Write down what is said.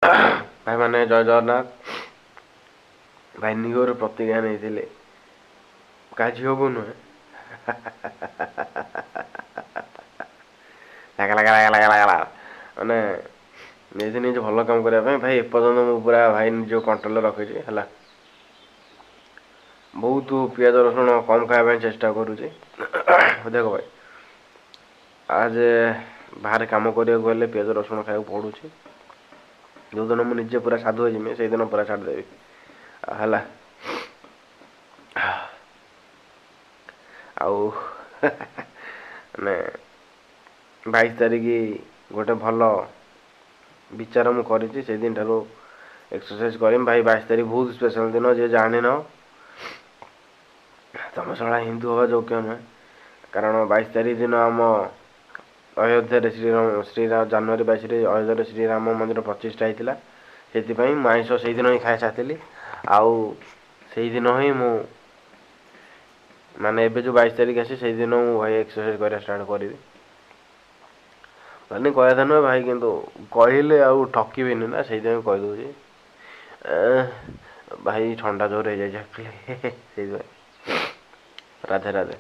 ଭାଇମାନେ ଜୟ ଜଗନ୍ନାଥ। ଭାଇ ନିଓର ପ୍ରତିଜ୍ଞା ନେଇଥିଲେ କାହା ଝିଅକୁ ନୁହେଁ ମାନେ ନିଜେ ନିଜେ ଭଲ କାମ କରିବା ପାଇଁ ଭାଇ ଏପର୍ଯ୍ୟନ୍ତ ମୁଁ ପୁରା ଭାଇ ନିଜକୁ କଣ୍ଟ୍ରୋଲରେ ରଖିଛି ହେଲା। ବହୁତ ପିଆଜ ରସୁଣ କମ୍ ଖାଇବା ପାଇଁ ଚେଷ୍ଟା କରୁଛି। ଦେଖ ଭାଇ ଆଜ ବାହାରେ କାମ କରିବାକୁ ହେଲେ ପିଆଜ ରସୁଣ ଖାଇବାକୁ ପଡ଼ୁଛି। ଯେଉଁଦିନ ମୁଁ ନିଜେ ପୁରା ସାଧୁ ହେଇଯିବି ସେଇଦିନ ପୁରା ଛାଡ଼ିଦେବି ହେଲା। ଆଉ ମାନେ 22 ତାରିଖ ଗୋଟେ ଭଲ ବିଚାର ମୁଁ କରିଛି। ସେଇଦିନ ଠାରୁ ଏକ୍ସରସାଇଜ କରିମି ଭାଇ। 22 ତାରିଖ ବହୁତ ସ୍ପେଶାଲ ଦିନ। ଯିଏ ଜାଣିନ ତମେ ଶଳା ହିନ୍ଦୁ ହବା ଯୋଗ୍ୟ ନୁହେଁ। କାରଣ 22 ତାରିଖ ଦିନ ଆମ ଅଯୋଧ୍ୟାରେ ଶ୍ରୀରାମ ଜାନୁଆରୀ 22ରେ ଅଯୋଧ୍ୟାରେ ଶ୍ରୀରାମ ମନ୍ଦିର ପ୍ରତିଷ୍ଠା ହେଇଥିଲା। ସେଥିପାଇଁ ମୁଁ ଆଇଁଷ ସେଇଦିନ ହିଁ ଖାଇ ସାରିଥିଲି। ଆଉ ସେଇଦିନ ହିଁ ମୁଁ ମାନେ ଏବେ ଯେଉଁ 22 ତାରିଖ ଆସି ସେଇଦିନ ମୁଁ ଭାଇ ଏକ୍ସରସାଇଜ କରିବା ଷ୍ଟାର୍ଟ କରିବି। ମାନେ କହିବା କଥା ନୁହେଁ ଭାଇ, କିନ୍ତୁ କହିଲେ ଆଉ ଠକିବିନି ନା, ସେଇଥିପାଇଁ କହିଦେଉଛି। ଭାଇ ଥଣ୍ଡା ଜୋର ହେଇଯାଇଛି ସେଇଥିପାଇଁ। ରାଧେ ରାଧେ।